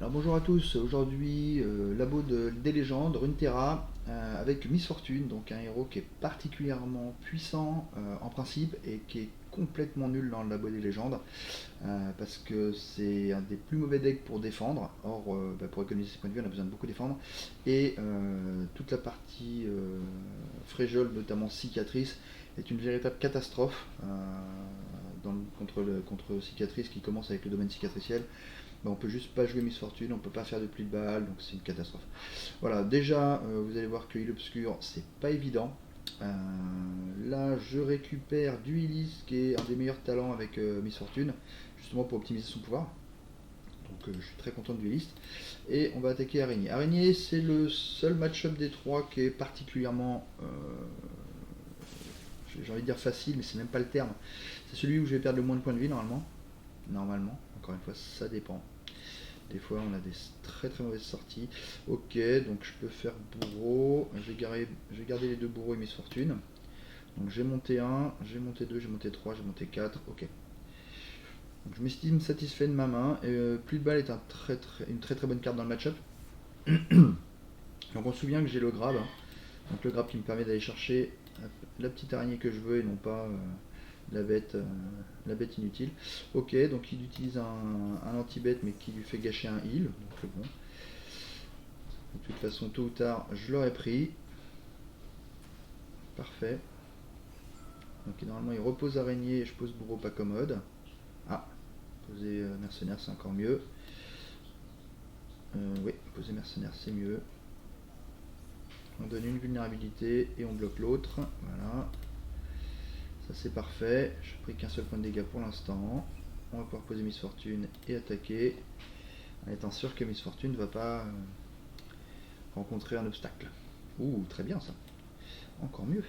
Alors bonjour à tous, aujourd'hui labo des légendes, Runeterra, avec Miss Fortune, donc un héros qui est particulièrement puissant en principe et qui est complètement nul dans le labo des légendes, parce que c'est un des plus mauvais decks pour défendre. Or, pour économiser ses points de vie, on a besoin de beaucoup défendre. Et toute la partie Fragile, notamment Cicatrice, est une véritable catastrophe contre Cicatrice qui commence avec le domaine cicatriciel. Ben, on peut juste pas jouer Miss Fortune, on peut pas faire de pli de balle, donc c'est une catastrophe. Voilà, déjà vous allez voir que Île Obscure c'est pas évident. Là je récupère du Illis qui est un des meilleurs talents avec Miss Fortune, justement pour optimiser son pouvoir. Donc je suis très content du Illis. Et on va attaquer Araignée. Araignée c'est le seul match-up des trois qui est particulièrement j'ai envie de dire facile, mais c'est même pas le terme. C'est celui où je vais perdre le moins de points de vie normalement. Normalement, encore une fois, ça dépend. Des fois, on a des très très mauvaises sorties. Ok, donc je peux faire bourreau. Je vais garder les deux bourreaux et Miss Fortune. Donc j'ai monté 1, j'ai monté 2, j'ai monté 3, j'ai monté 4. Ok. Donc je m'estime satisfait de ma main. Et, plus de balles est une très très bonne carte dans le match-up. Donc on se souvient que j'ai le grab. Donc le grab qui me permet d'aller chercher la petite araignée que je veux et non pas la bête inutile. Ok, donc il utilise un anti-bête mais qui lui fait gâcher un heal. Donc bon. De toute façon, tôt ou tard, je l'aurais pris. Parfait. Donc normalement, il repose araignée et je pose bourreau pas commode. Ah, poser mercenaire, c'est encore mieux. Oui, poser mercenaire, c'est mieux. On donne une vulnérabilité et on bloque l'autre. Voilà. Ça c'est parfait. Je n'ai pris qu'un seul point de dégâts pour l'instant. On va pouvoir poser Miss Fortune et attaquer. En étant sûr que Miss Fortune ne va pas rencontrer un obstacle. Ouh, très bien ça. Encore mieux.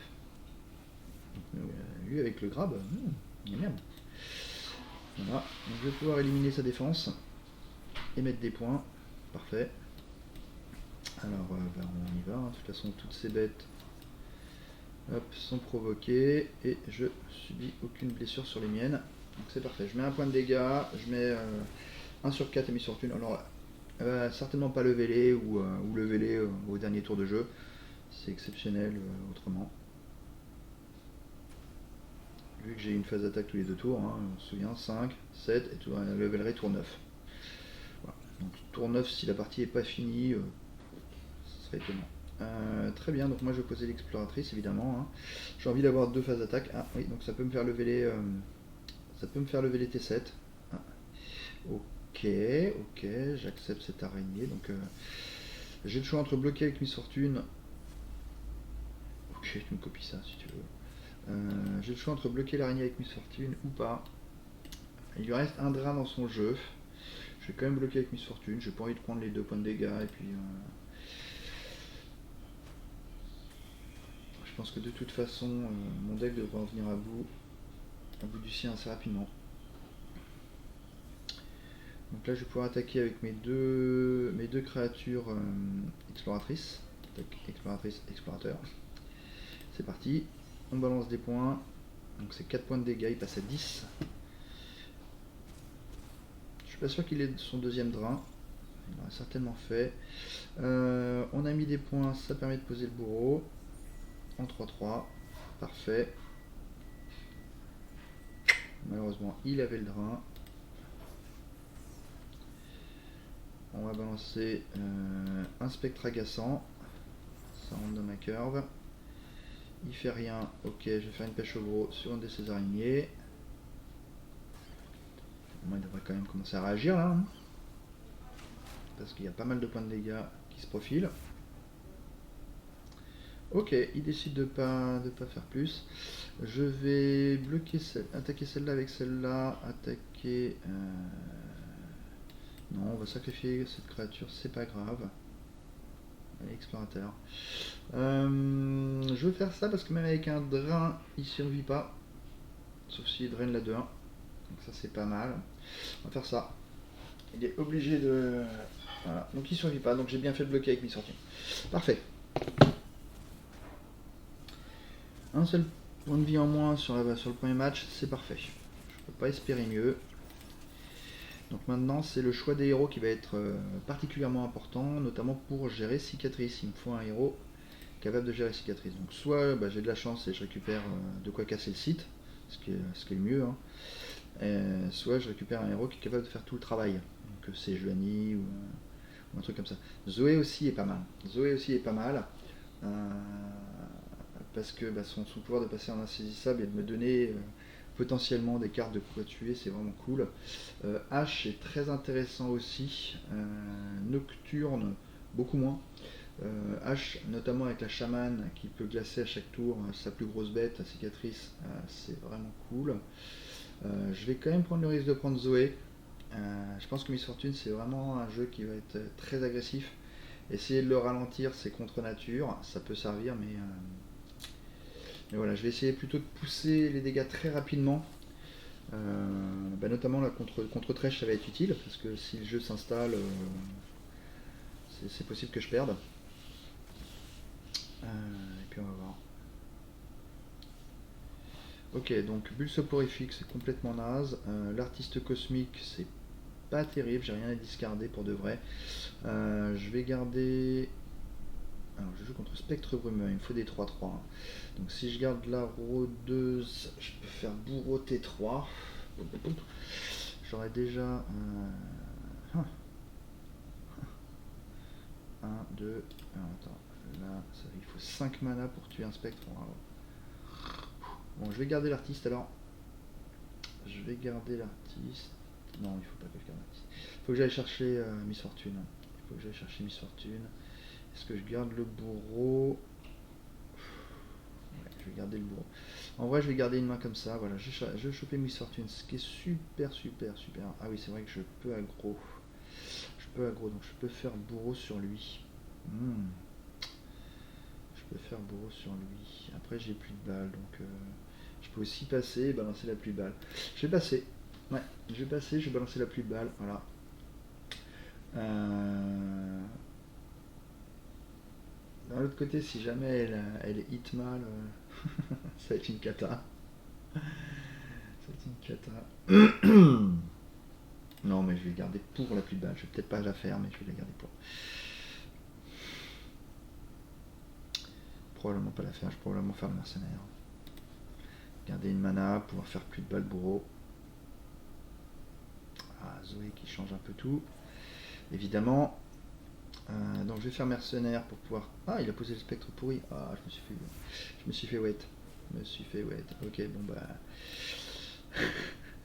Lui avec le grab, miam. Voilà, donc je vais pouvoir éliminer sa défense et mettre des points. Parfait. Alors on y va, de toute façon toutes ces bêtes sont provoquées et je subis aucune blessure sur les miennes. Donc c'est parfait, je mets un point de dégâts, je mets 1 sur 4 et Miss Fortune. Alors certainement pas lever les ou lever les au dernier tour de jeu, c'est exceptionnel autrement. Vu que j'ai une phase d'attaque tous les deux tours, on se souvient, 5, 7 et tout, levelerai tour 9. Voilà. Donc tour 9 si la partie n'est pas finie, ce serait étonnant. Très bien, donc moi je vais poser l'exploratrice évidemment. J'ai envie d'avoir 2 phases d'attaque. Ah oui, donc ça peut me faire lever les, T7. Ah. Ok, j'accepte cette araignée. Donc j'ai le choix entre bloquer avec Miss Fortune. Ok, tu me copies ça si tu veux. J'ai le choix entre bloquer l'araignée avec Miss Fortune ou pas. Il lui reste un drain dans son jeu. Je vais quand même bloquer avec Miss Fortune. J'ai pas envie de prendre les 2 points de dégâts et puis je pense que de toute façon mon deck devrait en venir à bout du sien assez rapidement. Donc là je vais pouvoir attaquer avec mes deux créatures exploratrices. Exploratrice, explorateur. C'est parti. On balance des points. Donc c'est 4 points de dégâts, il passe à 10. Je suis pas sûr qu'il ait son deuxième drain. Il l'aurait certainement fait. On a mis des points, ça permet de poser le bourreau. En 3-3. Parfait. Malheureusement, il avait le drain. On va balancer un spectre agaçant. Ça rentre dans ma curve. Il fait rien. Ok, je vais faire une pêche au gros sur une de ces araignées. Moi, il devrait quand même commencer à réagir là. Parce qu'il y a pas mal de points de dégâts qui se profilent. Ok, il décide de pas faire plus. Je vais attaquer celle-là avec celle-là. Attaquer... Non, on va sacrifier cette créature, c'est pas grave. Allez, explorateur. Je veux faire ça parce que même avec un drain, il survit pas. Sauf s'il draine la 2-1. Donc ça c'est pas mal. On va faire ça. Il est obligé de... Voilà, donc il survit pas. Donc j'ai bien fait de bloquer avec Miss Fortune. Parfait. Un seul point de vie en moins sur le premier match, c'est parfait. Je peux pas espérer mieux. Donc maintenant, c'est le choix des héros qui va être particulièrement important, notamment pour gérer cicatrices. Il me faut un héros capable de gérer cicatrices. Donc soit j'ai de la chance et je récupère de quoi casser le site, ce qui est le mieux, hein. Soit je récupère un héros qui est capable de faire tout le travail. Donc c'est Juani ou un truc comme ça. Zoé aussi est pas mal. Zoé aussi est pas mal. Parce que son pouvoir de passer en insaisissable et de me donner potentiellement des cartes de quoi tuer, c'est vraiment cool. H est très intéressant aussi. Nocturne, beaucoup moins. H, notamment avec la chamane qui peut glacer à chaque tour sa plus grosse bête, la cicatrice, c'est vraiment cool. Je vais quand même prendre le risque de prendre Zoé. Je pense que Miss Fortune, c'est vraiment un jeu qui va être très agressif. Essayer de le ralentir, c'est contre nature, ça peut servir, mais voilà, je vais essayer plutôt de pousser les dégâts très rapidement. Notamment là, contre Trèche, ça va être utile, parce que si le jeu s'installe, c'est possible que je perde. Et puis on va voir. Ok, donc bulle soporifique, c'est complètement naze. L'artiste cosmique, c'est pas terrible, j'ai rien à discarder pour de vrai. Je vais garder... Alors je joue contre Spectre Brumeux, il me faut des 3-3. Donc si je garde la rôdeuse, je peux faire bourreau T3. J'aurais déjà... 1, 2... Alors attends, là, il faut 5 mana pour tuer un spectre. Bon, je vais garder l'artiste alors. Je vais garder l'artiste. Non, il faut pas que je garde l'artiste. Il faut que j'aille chercher Miss Fortune. Il faut que j'aille chercher Miss Fortune. Est-ce que je garde le bourreau? Ouais, je vais garder le bourreau. En vrai, je vais garder une main comme ça. Voilà, je vais choper Miss Fortune, ce qui est super. Ah oui, c'est vrai que je peux aggro. Donc je peux faire bourreau sur lui. Je peux faire bourreau sur lui. Après, j'ai plus de balles, donc je peux aussi passer et balancer la pluie de balles. Je vais passer. Ouais, je vais passer, je vais balancer la pluie de balles. Voilà. D'un autre côté, si jamais elle est hit mal, ça va être une cata. Ça va être une cata. Non, mais je vais garder pour la pluie de balles. Je vais peut-être pas la faire, mais je vais la garder pour. Probablement pas la faire, je vais probablement faire le mercenaire. Garder une mana, pouvoir faire plus de balles bourreau. Ah, Zoé qui change un peu tout. Évidemment. Donc je vais faire mercenaire pour pouvoir... Ah, il a posé le spectre pourri. Ah, je me suis fait wet. Ok, bon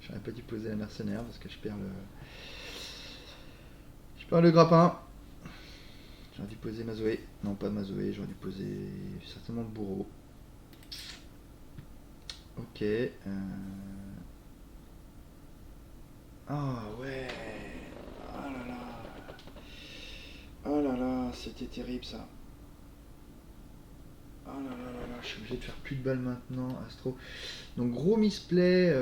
j'aurais pas dû poser la mercenaire parce que je perds le grappin. J'aurais dû poser ma Zoé. Non, pas ma Zoé, j'aurais dû poser certainement le bourreau. Ok. Ah ouais. Ah là là. Oh là là, c'était terrible ça. Oh là là là là, je suis obligé de faire plus de balles maintenant, Astro. Donc gros misplay,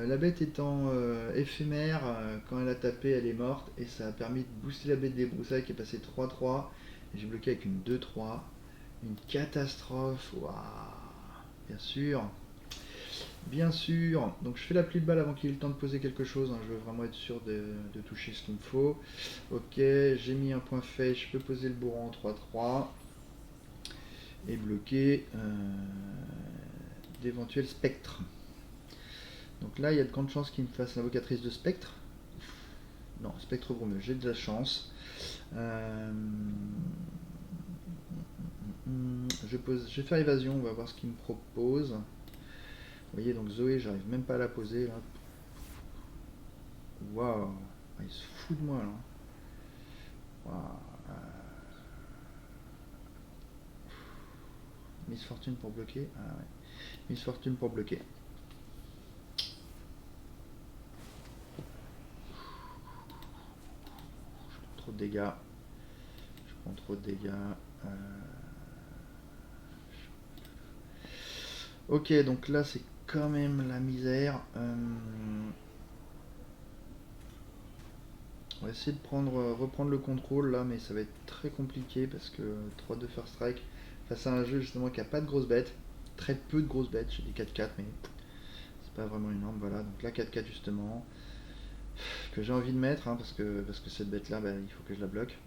la bête étant éphémère, quand elle a tapé, elle est morte, et ça a permis de booster la bête des broussailles qui est passée 3-3, et j'ai bloqué avec une 2-3. Une catastrophe, waouh. Bien sûr. Donc je fais la pluie de balle avant qu'il ait le temps de poser quelque chose, hein. Je veux vraiment être sûr de toucher ce qu'il me faut. Ok, j'ai mis un point fait, je peux poser le bourreau en 3-3 et bloquer d'éventuels spectres. Donc là, il y a de grandes chances qu'il me fasse l'invocatrice de spectre. Non, spectre brumeux, j'ai de la chance. Je vais faire évasion, on va voir ce qu'il me propose. Vous voyez, donc Zoé, j'arrive même pas à la poser là. Waouh, il se fout de moi là. Waouh. Miss Fortune pour bloquer. Ah ouais. Miss Fortune pour bloquer. Je prends trop de dégâts. Ok, donc là c'est quand même la misère. On va essayer de reprendre le contrôle là, mais ça va être très compliqué parce que 3-2 First Strike face à un jeu justement qui a pas de grosses bêtes, très peu de grosses bêtes, j'ai des 4-4 mais c'est pas vraiment énorme, voilà, donc là 4-4 justement. que j'ai envie de mettre, hein, parce que cette bête là, bah, il faut que je la bloque.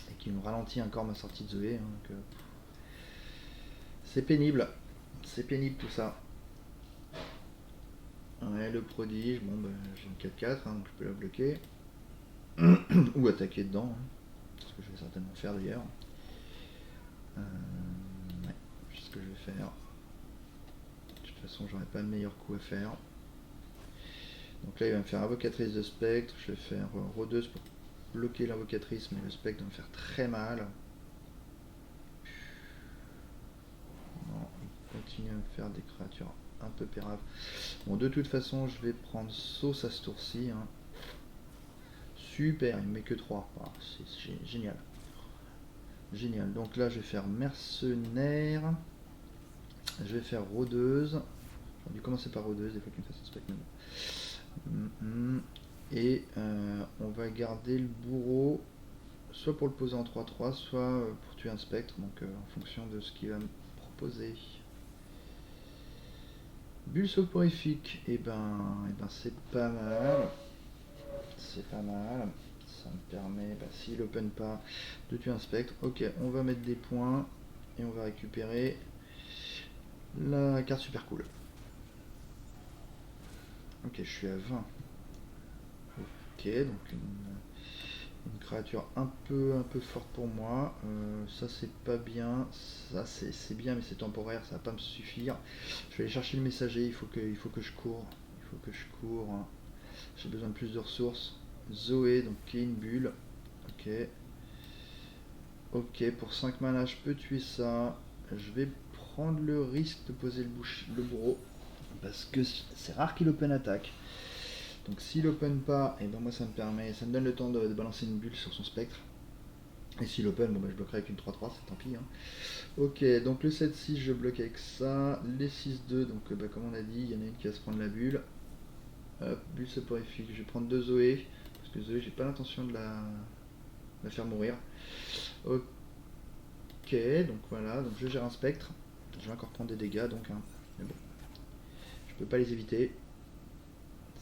Et qui me ralentit encore ma sortie de Zoé. Hein, donc, c'est pénible. C'est pénible tout ça. Ouais, le prodige, bon bah, j'ai une 4-4, hein, donc je peux la bloquer. Ou attaquer dedans, hein, ce que je vais certainement faire d'ailleurs. Ouais, c'est ce que je vais faire. De toute façon, j'aurais pas de meilleur coup à faire. Donc là, il va me faire invocatrice de spectre. Je vais faire rôdeuse pour bloquer l'invocatrice, mais le spectre va me faire très mal. Non, il continue à me faire des créatures un peu péraves. Bon, de toute façon, je vais prendre sauce à ce tour-ci. Hein. Super, il me met que 3. Ah, c'est génial. Génial. Donc là, je vais faire mercenaire. Je vais faire rôdeuse. J'aurais dû commencer par rôdeuse, des fois qu'il me fasse un spectre. Et on va garder le bourreau soit pour le poser en 3-3, soit pour tuer un spectre, donc en fonction de ce qu'il va me proposer. Bulle soporifique, et ben c'est pas mal. C'est pas mal. Ça me permet, s'il open pas, de tuer un spectre. Ok, on va mettre des points et on va récupérer la carte super cool. Ok, je suis à 20. Ok, donc une créature un peu forte pour moi. Ça c'est pas bien. Ça c'est bien, mais c'est temporaire, ça va pas me suffire. Je vais aller chercher le messager. Il faut que je cours. Il faut que je cours. Hein. J'ai besoin de plus de ressources. Zoé, donc qui est une bulle. Ok. Ok, pour 5 mana, je peux tuer ça. Je vais prendre le risque de poser le bourreau. Parce que c'est rare qu'il open attaque. Donc s'il open pas, et ben moi ça me donne le temps de balancer une bulle sur son spectre. Et s'il open, bon je bloquerai avec une 3-3, c'est tant pis. Hein. Ok, donc le 7-6 je bloque avec ça. Les 6-2, donc comme on a dit, il y en a une qui va se prendre la bulle. Hop, bulle soporifique, je vais prendre 2 Zoé. Parce que Zoé, j'ai pas l'intention de la faire mourir. Ok, donc voilà, donc je gère un spectre. Je vais encore prendre des dégâts donc. Hein. Mais bon, je peux pas les éviter.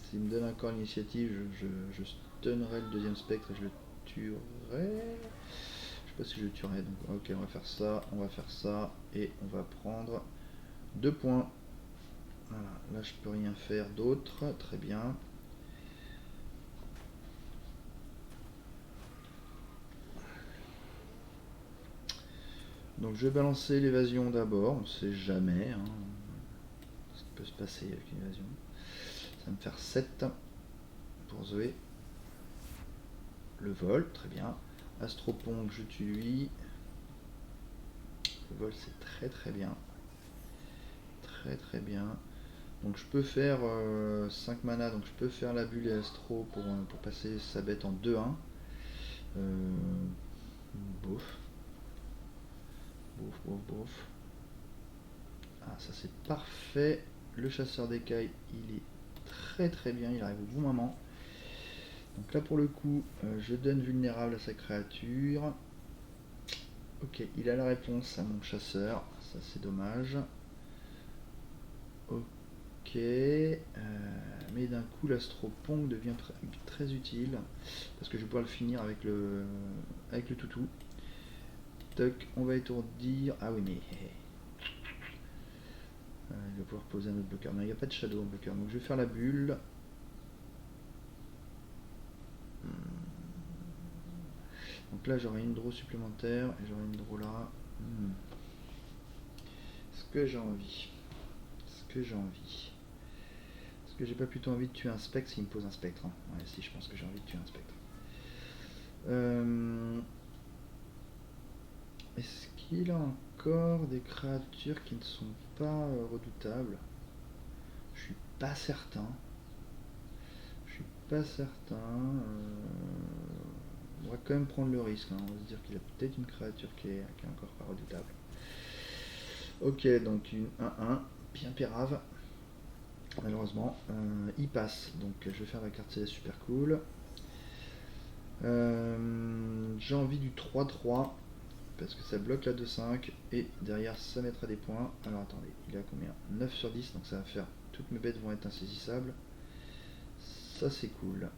S'il me donne encore l'initiative, je stunnerai le deuxième spectre et je le tuerai. Je sais pas si je le tuerai. Donc, ok, on va faire ça, et on va prendre 2 points. Voilà, là je peux rien faire d'autre. Très bien. Donc je vais balancer l'évasion d'abord. On sait jamais hein, ce qui peut se passer avec une évasion. Ça va me faire 7 pour Zoé. Le vol, très bien. Astropong, je tue lui. Le vol, c'est très bien. Très bien. Donc je peux faire 5 mana, donc je peux faire la bulle et Astro pour passer sa bête en 2-1. Bof. Ah, ça c'est parfait. Le chasseur d'écailles, il est très bien, il arrive au bon moment. Donc là pour le coup, je donne vulnérable à sa créature. Ok, il a la réponse à mon chasseur, ça c'est dommage. Ok, mais d'un coup l'astropong devient très utile, parce que je vais pouvoir le finir avec le toutou. Toc, on va étourdir. Ah oui, mais il va pouvoir poser un autre bloqueur. Non, il n'y a pas de shadow en bloqueur, donc je vais faire la bulle. Donc là j'aurai une draw supplémentaire et j'aurai une draw là. Est-ce que j'ai envie Est-ce que j'ai pas plutôt envie de tuer un spectre s'il me pose un spectre hein. Ouais, si, je pense que j'ai envie de tuer un spectre. Est-ce qu'il a encore des créatures qui ne sont pas redoutables? Je suis pas certain. On va quand même prendre le risque. Hein. On va se dire qu'il a peut-être une créature qui est encore pas redoutable. Ok, donc une 1-1, bien pérave. Malheureusement, il passe. Donc je vais faire la carte c'est super cool. J'ai envie du 3-3 parce que ça bloque la 2-5 et derrière ça mettra des points. Alors attendez, il a combien? 9 sur 10, donc ça va faire, toutes mes bêtes vont être insaisissables. Ça c'est cool.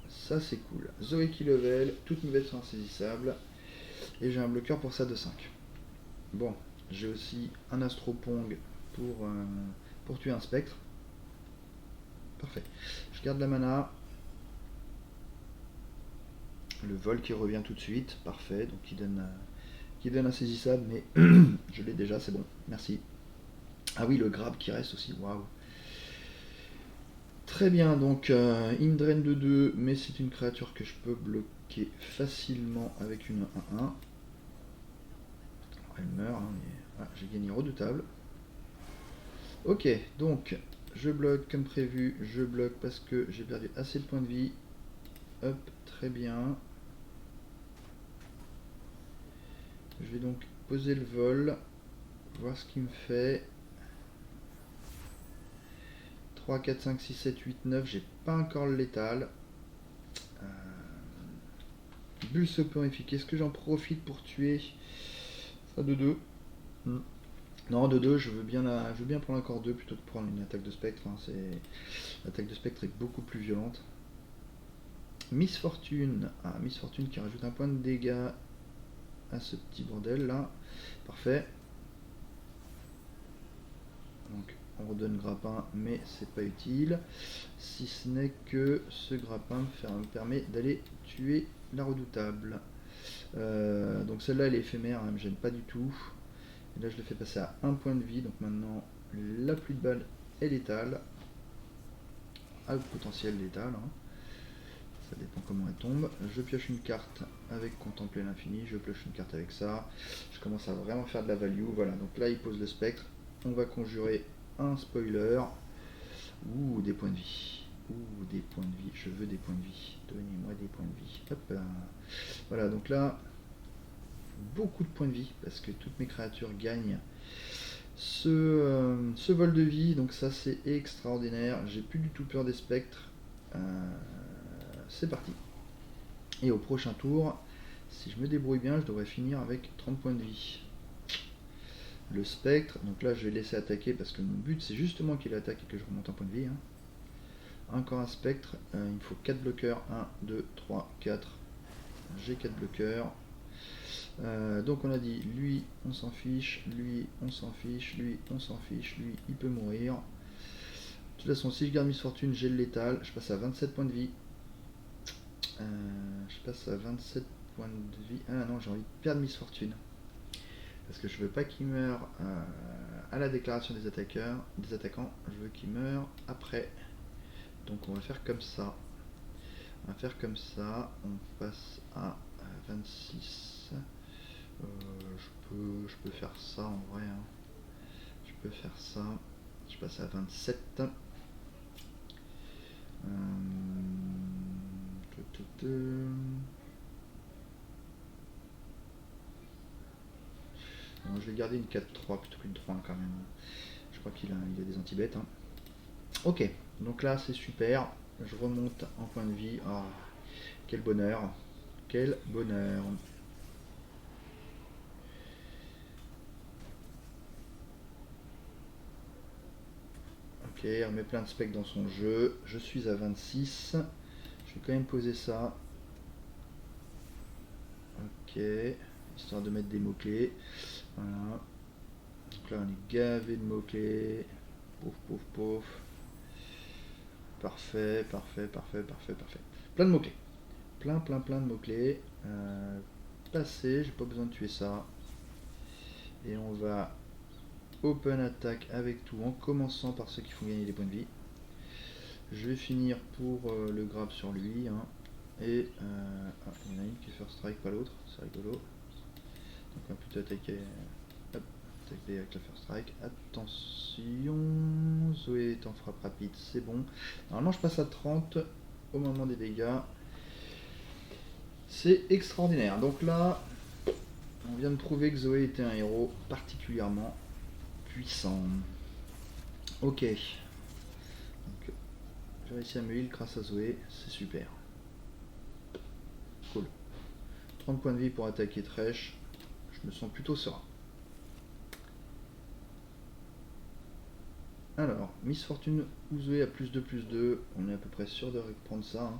Ça c'est cool. Zoé qui level, toutes mes bêtes sont insaisissables. Et j'ai un bloqueur pour ça de 5. Bon, j'ai aussi un Astropong pour tuer un spectre. Parfait. Je garde la mana. Le vol qui revient tout de suite. Parfait. Donc qui donne insaisissable, mais je l'ai déjà, c'est bon. Merci. Ah oui, le grab qui reste aussi. Waouh. Très bien, donc Indrain de 2, mais c'est une créature que je peux bloquer facilement avec une 1-1. Elle meurt, hein, mais j'ai gagné redoutable. Ok, donc je bloque comme prévu, je bloque parce que j'ai perdu assez de points de vie. Hop, très bien. Je vais donc poser le vol, voir ce qu'il me fait. 3, 4, 5, 6, 7, 8, 9, j'ai pas encore le létal. Bulle soporifique, est-ce que j'en profite pour tuer ça de 2 Non, de 2, je veux bien prendre encore 2 plutôt que prendre une attaque de spectre. Hein, l'attaque de spectre est beaucoup plus violente. Miss Fortune. Ah, Miss Fortune qui rajoute un point de dégâts à ce petit bordel là. Parfait. Donc on redonne grappin, mais c'est pas utile. Si ce n'est que ce grappin me permet d'aller tuer la redoutable. Donc celle-là elle est éphémère, elle me gêne pas du tout. Et là je le fais passer à 1 point de vie, donc maintenant la pluie de balles est létale. À potentiel létal. Hein. Ça dépend comment elle tombe. Je pioche une carte avec Contempler l'infini, je pioche une carte avec ça. Je commence à vraiment faire de la value. Voilà, donc là il pose le spectre. On va conjurer un spoiler. Ouh, des points de vie. Ouh, des points de vie. Je veux des points de vie. Donnez-moi des points de vie. Hop. Voilà, donc là, beaucoup de points de vie parce que toutes mes créatures gagnent ce vol de vie. Donc ça, c'est extraordinaire. J'ai plus du tout peur des spectres. C'est parti. Et au prochain tour, si je me débrouille bien, je devrais finir avec 30 points de vie. Le spectre, donc là je vais laisser attaquer parce que mon but c'est justement qu'il attaque et que je remonte un point de vie. Hein. Encore un spectre, il me faut 4 bloqueurs. 1, 2, 3, 4. J'ai 4 bloqueurs. Donc on a dit, lui on s'en fiche, lui on s'en fiche, lui on s'en fiche, lui il peut mourir. De toute façon si je garde Miss Fortune, j'ai le létal, je passe à 27 points de vie. Je passe à 27 points de vie. Ah non, j'ai envie de perdre Miss Fortune. Parce que je veux pas qu'il meure à la déclaration des attaquants. Je veux qu'il meure après. Donc on va faire comme ça. On passe à 26. Je peux faire ça en vrai. Hein. Je peux faire ça. Je passe à 27. Bon, je vais garder une 4-3 plutôt qu'une 3 quand même. Je crois qu'il a des anti-bêtes. Hein. Ok, donc là c'est super. Je remonte en point de vie. Oh, quel bonheur. Quel bonheur. Ok, on met plein de specs dans son jeu. Je suis à 26. Je vais quand même poser ça. Ok, histoire de mettre des mots-clés. Voilà. Donc là on est gavé de mots-clés. Pouf, pouf, pouf. Parfait. Plein de mots-clés. Plein de mots-clés. Passer, j'ai pas besoin de tuer ça. Et on va open attack avec tout, en commençant par ceux qui font gagner des points de vie. Je vais finir pour le grab sur lui. Hein. Et il y en a une qui first strike, pas l'autre, c'est rigolo. Donc on va plutôt attaquer, avec la first strike. Attention, Zoé est en frappe rapide, c'est bon. Normalement je passe à 30 au moment des dégâts. C'est extraordinaire. Donc là, on vient de prouver que Zoé était un héros particulièrement puissant. Ok. Donc, j'ai réussi à me heal grâce à Zoé, c'est super. Cool. 30 points de vie pour attaquer Thresh. Je me sens plutôt serein. Alors, Miss Fortune ou Zoé à +2/+2, on est à peu près sûr de reprendre ça. Hein.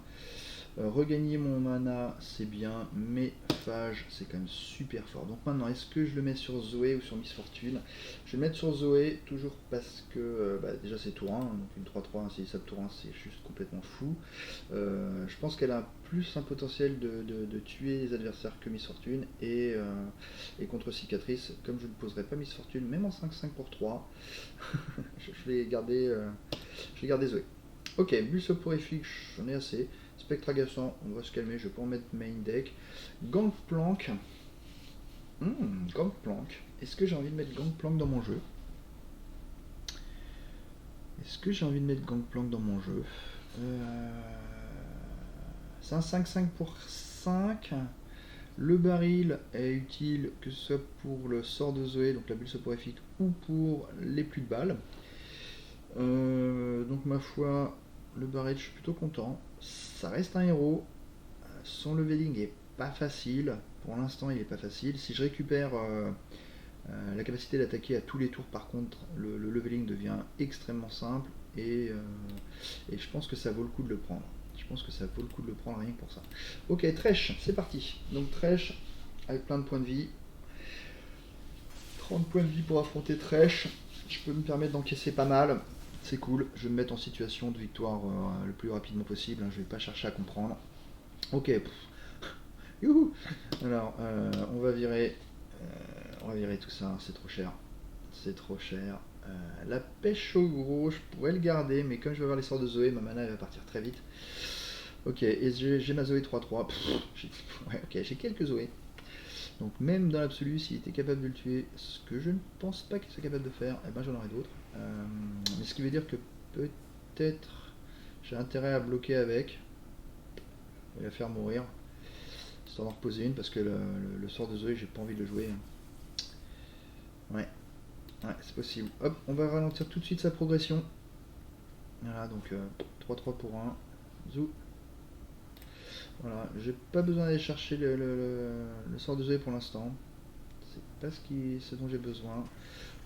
Regagner mon mana, c'est bien, mais Phage, c'est quand même super fort. Donc maintenant, est-ce que je le mets sur Zoé ou sur Miss Fortune? Je vais le mettre sur Zoé, toujours parce que déjà c'est tour 1, donc une 3-3 insaisissable tour 1, c'est juste complètement fou. Je pense qu'elle a plus un potentiel de tuer les adversaires que Miss Fortune, et contre Cicatrice, comme je ne poserai pas Miss Fortune, même en 5-5 pour 3, je vais garder Zoé. Ok, bulle soporifique, j'en ai assez. Spectre agaçant, on va se calmer, je vais pas en mettre main deck. Gangplank. Gangplank. Est-ce que j'ai envie de mettre Gangplank dans mon jeu? C'est un 5-5 pour 5. Le baril est utile que ce soit pour le sort de Zoé, donc la bulle soporifique, ou pour les pluies de balles. Donc ma foi, le baril, je suis plutôt content. Ça reste un héros. Son leveling est pas facile. Pour l'instant, il est pas facile. Si je récupère la capacité d'attaquer à tous les tours, par contre, le leveling devient extrêmement simple, et je pense que ça vaut le coup de le prendre. Rien que pour ça. Ok, Thresh, c'est parti. Donc Thresh, avec plein de points de vie. 30 points de vie pour affronter Thresh. Je peux me permettre d'encaisser pas mal. C'est cool. Je vais me mettre en situation de victoire le plus rapidement possible. Je vais pas chercher à comprendre. Ok. Youhou. Alors, on va virer tout ça. C'est trop cher. La pêche au gros, je pourrais le garder, mais comme je vais avoir les sorts de Zoé, ma mana elle va partir très vite. Ok, et j'ai ma Zoé 3-3. J'ai quelques Zoé. Donc même dans l'absolu, s'il était capable de le tuer, ce que je ne pense pas qu'il soit capable de faire, eh ben j'en aurai d'autres. Mais ce qui veut dire que peut-être j'ai intérêt à bloquer avec et la faire mourir, histoire d'en reposer une, parce que le sort de Zoé, j'ai pas envie de le jouer. Ouais, c'est possible. Hop, on va ralentir tout de suite sa progression. Voilà, donc 3-3 pour 1. Zou. Voilà, j'ai pas besoin d'aller chercher le sort de Zoé pour l'instant. C'est pas ce dont j'ai besoin.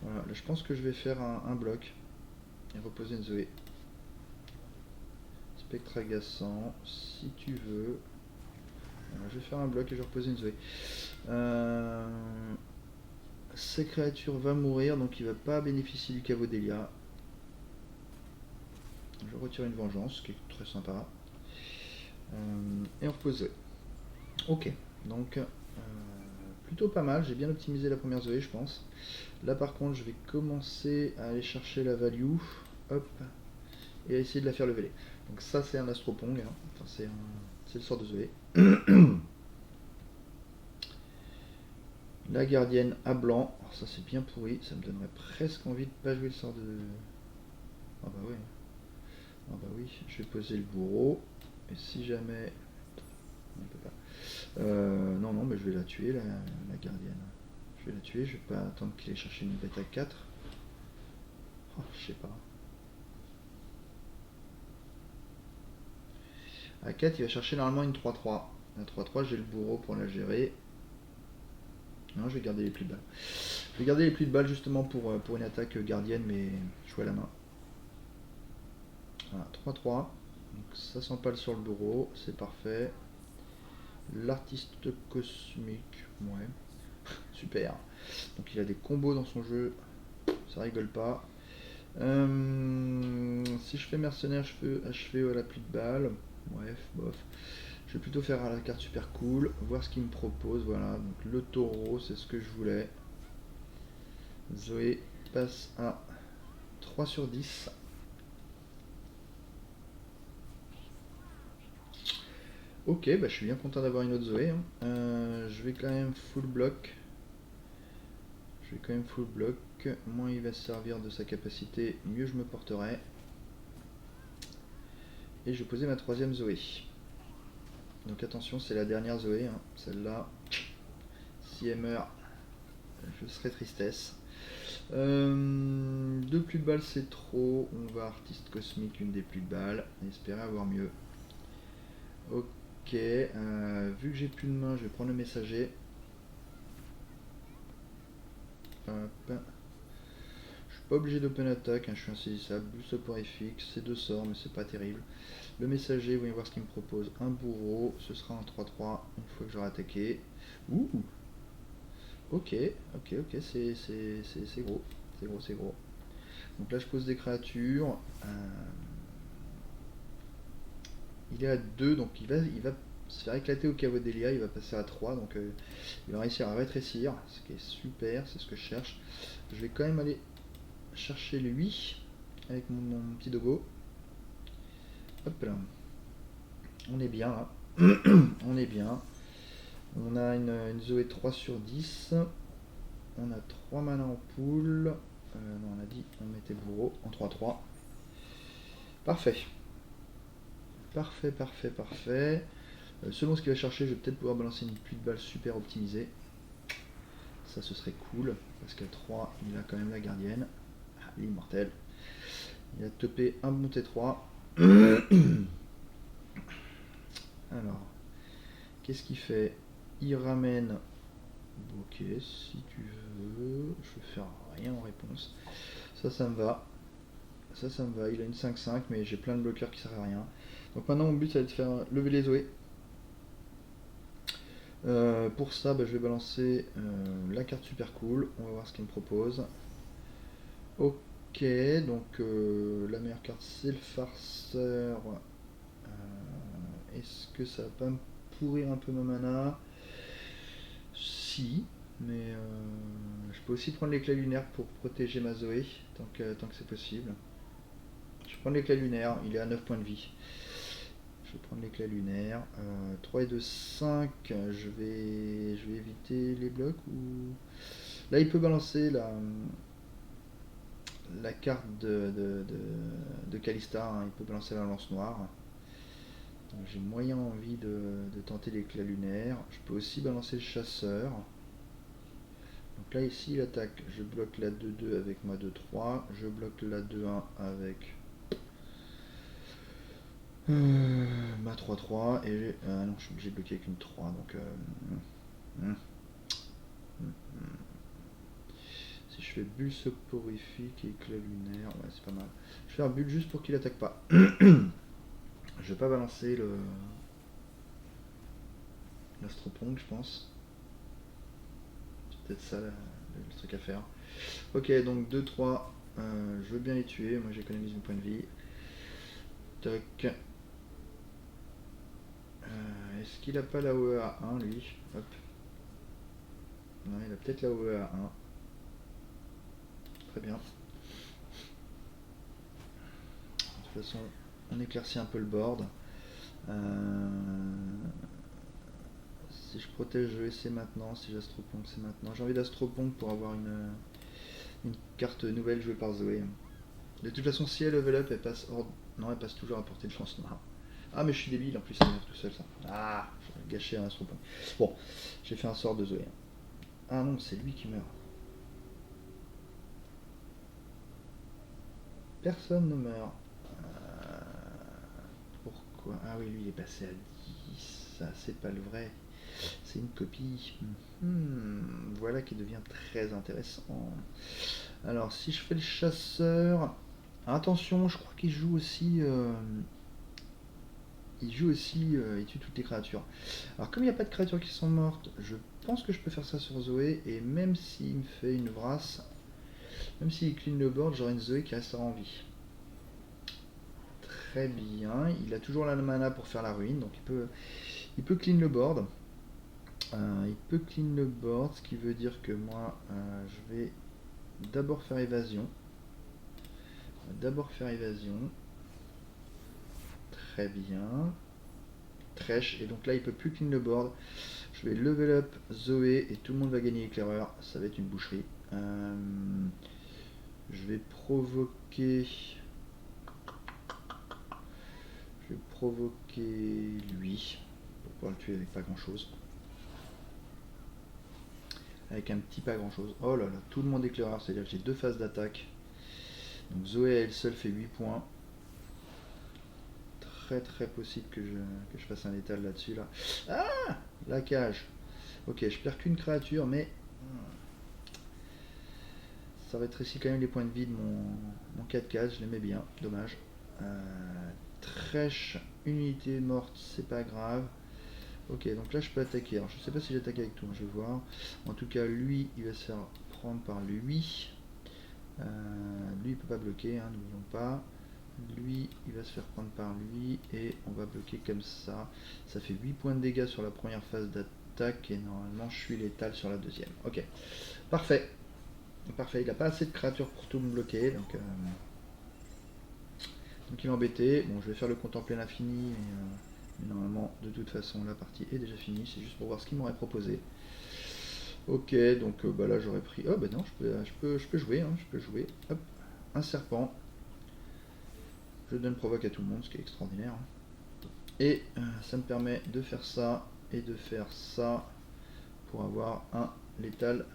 Voilà, là, je pense que je vais faire un bloc et reposer une Zoé. Spectre agaçant, si tu veux. Voilà, je vais faire un bloc et je vais reposer une Zoé. Cette créature va mourir, donc il va pas bénéficier du caveau d'Elia. Je retire une vengeance, qui est très sympa. Et on repose Zoé. Ok, donc plutôt pas mal, j'ai bien optimisé la première Zoé, je pense. Là par contre, je vais commencer à aller chercher la value, hop, et à essayer de la faire leveler. Donc ça c'est un Astropong, hein. Enfin, c'est le sort de Zoé. La gardienne à blanc, alors ça c'est bien pourri, ça me donnerait presque envie de pas jouer le sort de... Ah bah oui, je vais poser le bourreau, et si jamais... On peut pas. Non, mais je vais la tuer, la gardienne. Je vais la tuer, je vais pas attendre qu'il aille chercher une bête à 4. Oh, je sais pas. À 4, il va chercher normalement une 3-3. La 3-3, j'ai le bourreau pour la gérer. Non, je vais garder les plis de balles. Je vais garder les plis de balles justement pour une attaque gardienne, mais je vois la main. Voilà, 3-3. Donc ça s'empale sur le bourreau, c'est parfait. L'artiste cosmique, ouais. Super. Donc il a des combos dans son jeu, ça rigole pas. Si je fais mercenaire, je peux achever la pluie de balles. Bref, bof. Je vais plutôt faire à la carte super cool, voir ce qu'il me propose. Voilà, donc le taureau, c'est ce que je voulais. Zoé passe à 3/10. Ok, bah je suis bien content d'avoir une autre Zoé. Hein. Je vais quand même full block. Moins il va se servir de sa capacité, mieux je me porterai. Et je vais poser ma troisième Zoé. Donc attention, c'est la dernière Zoé, hein. Celle-là, si elle meurt, je serai tristesse. Deux plus de balles c'est trop, on va artiste cosmique, une des plus de balles, et espérer avoir mieux. Ok, vu que j'ai plus de main, je vais prendre le messager. Hop. Je pas obligé d'open attack, hein, je suis insaisissable. Boost soporifique, c'est 2 sorts, mais c'est pas terrible. Le messager, voyons voir ce qu'il me propose. Un bourreau, ce sera un 3-3 une fois que j'aurai attaqué. Ouh. Ok, c'est gros. C'est gros. Donc là, je pose des créatures. Il est à 2, donc il va se faire éclater au Cavodelia, il va passer à 3, donc il va réussir à rétrécir, ce qui est super, c'est ce que je cherche. Je vais quand même aller chercher lui avec mon petit dogo. Hop là. On est bien là. On est bien. On a une Zoé 3 sur 10. On a 3 mana en pool. Non, on a dit on mettait bourreau en 3-3. Parfait. Parfait. Selon ce qu'il va chercher, je vais peut-être pouvoir balancer une pluie de balles super optimisée. Ça, ce serait cool. Parce qu'à 3, il a quand même la gardienne. Ah, l'immortel. Il a topé un bon T3. Alors, qu'est-ce qu'il fait? Il ramène. Ok, si tu veux. Je vais faire rien en réponse. Ça me va. Ça me va. Il a une 5-5, mais j'ai plein de bloqueurs qui servent à rien. Donc maintenant, mon but, ça va être de faire lever les Zoé. Pour ça, je vais balancer la carte super cool. On va voir ce qu'il me propose. Ok, donc la meilleure carte c'est le farceur. Est-ce que ça va pas me pourrir un peu ma mana? Si, mais je peux aussi prendre l'éclat lunaire pour protéger ma Zoé, tant que c'est possible. Je vais prendre l'éclat lunaire, il est à 9 points de vie. Je vais prendre l'éclat lunaire. 3 et 2, 5. Je vais éviter les blocs ou. Là, il peut balancer la carte de Kalista. Hein. Il peut balancer la lance noire. J'ai moyen envie de tenter l'éclat lunaire. Je peux aussi balancer le chasseur. Donc là, ici, il attaque. Je bloque la 2-2 avec ma 2-3. Je bloque la 2-1 avec ma 3-3 et non, je suis obligé de bloquer avec une 3 donc si je fais bulle soporifique et éclat lunaire, ouais, c'est pas mal. Je vais faire bulle juste pour qu'il attaque pas. Je vais pas balancer l'astropong, je pense. C'est peut-être ça le truc à faire. Ok, donc 2-3, je veux bien les tuer. Moi j'économise mon point de vie. Tac. Est-ce qu'il a pas la OE à 1 lui? Hop. Non, il a peut-être la OE à 1. Très bien. De toute façon, on éclaircit un peu le board. Si je protège c'est maintenant, si j'astropong c'est maintenant. J'ai envie d'astropong pour avoir une carte nouvelle jouée par Zoé. De toute façon, si elle level up, elle passe hors. Non, elle passe toujours à portée de chance noire. Ah, mais je suis débile, en plus ça meurt tout seul ça. Ah, j'ai gâché un astropong. Bon, j'ai fait un sort de Zoé. Ah non, c'est lui qui meurt. Personne ne meurt. Pourquoi? Ah oui, lui il est passé à 10. Ça, c'est pas le vrai. C'est une copie. Voilà qui devient très intéressant. Alors, si je fais le chasseur. Attention, je crois qu'il joue aussi. Il tue toutes les créatures. Alors, comme il n'y a pas de créatures qui sont mortes, je pense que je peux faire ça sur Zoé. Et même s'il me fait une vrasse, même s'il clean le board, j'aurai une Zoé qui restera en vie. Très bien. Il a toujours la mana pour faire la ruine, donc il peut clean le board. Ce qui veut dire que moi, je vais d'abord faire évasion. Très bien. Trèche. Et donc là, il peut plus clean le board. Je vais level up Zoé et tout le monde va gagner éclaireur. Ça va être une boucherie. Je vais provoquer lui pour pouvoir le tuer avec pas grand chose. Avec un petit pas grand chose. Oh là là, tout le monde éclaireur, c'est-à-dire que j'ai 2 phases d'attaque. Donc Zoé elle seule fait 8 points. Très possible que je fasse un létal là-dessus là. Ah, la cage. Ok, je perds qu'une créature, mais Ça rétrécit quand même les points de vie de mon 4 cases, je l'aimais bien, dommage. Trèche, une unité morte, c'est pas grave. Ok, donc là je peux attaquer. Alors je sais pas si j'attaque avec tout, je vais voir. En tout cas, lui, il va se faire prendre par lui. Lui, il peut pas bloquer, hein, n'oublions pas. Lui, il va se faire prendre par lui et on va bloquer comme ça. Ça fait 8 points de dégâts sur la première phase d'attaque et normalement je suis létal sur la deuxième. Ok, parfait. Parfait, il n'a pas assez de créatures pour tout me bloquer, donc il est embêté. Bon, je vais faire le contempler l'infini, mais normalement, de toute façon, la partie est déjà finie. C'est juste pour voir ce qu'il m'aurait proposé. Ok, donc bah là j'aurais pris. Oh bah non, je peux jouer, hein, je peux jouer. Hop, un serpent. Je donne provoque à tout le monde, ce qui est extraordinaire. Et ça me permet de faire ça et de faire ça pour avoir un létal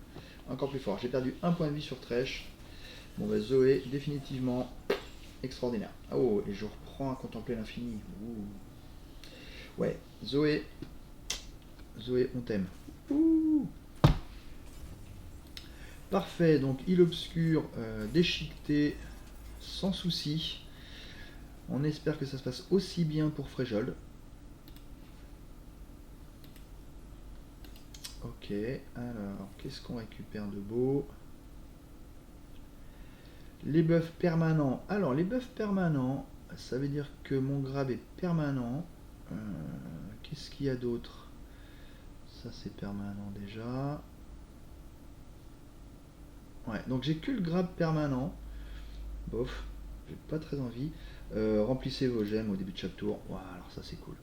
encore plus fort. J'ai perdu un point de vie sur Trèche. Bon bah Zoé, définitivement extraordinaire. Oh, et je reprends à contempler l'infini. Ouais, Zoé, on t'aime. Parfait, donc île obscure, déchiquetée, sans souci. On espère que ça se passe aussi bien pour Fréjol. Ok, alors, qu'est-ce qu'on récupère de beau? Les buffs permanents. Alors, les buffs permanents, ça veut dire que mon grab est permanent. Qu'est-ce qu'il y a d'autre? Ça, c'est permanent déjà. Ouais, donc j'ai que le grab permanent. Bof, j'ai pas très envie. Remplissez vos gemmes au début de chaque tour. Wow, alors ça, c'est cool.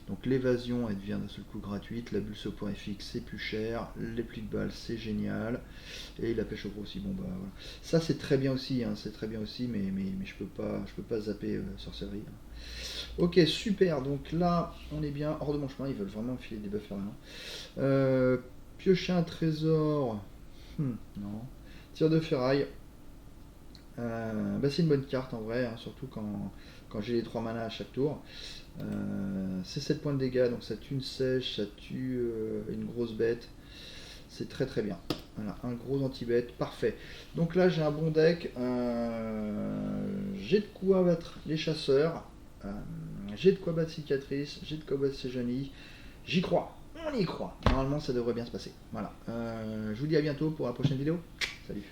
Donc l'évasion, elle devient d'un seul coup gratuite. La bulle au point fixe, c'est plus cher. Les plis de balles, c'est génial. Et la pêche au gros aussi. Bon bah voilà. Ça c'est très bien aussi, hein, c'est très bien aussi, mais je peux pas zapper sorcellerie. Ok, super. Donc là, on est bien hors de mon chemin. Ils veulent vraiment me filer des buffs permanents. Piocher un trésor. Non. Tir de ferraille. Bah c'est une bonne carte en vrai, hein, surtout quand j'ai les 3 manas à chaque tour. C'est 7 points de dégâts, donc ça tue une sèche, ça tue une grosse bête. C'est très très bien. Voilà, un gros anti-bête, parfait. Donc là j'ai un bon deck. J'ai de quoi battre les chasseurs. J'ai de quoi battre Cicatrice. J'ai de quoi battre Sejanni. J'y crois. On y croit. Normalement ça devrait bien se passer. Voilà. Je vous dis à bientôt pour la prochaine vidéo. Salut.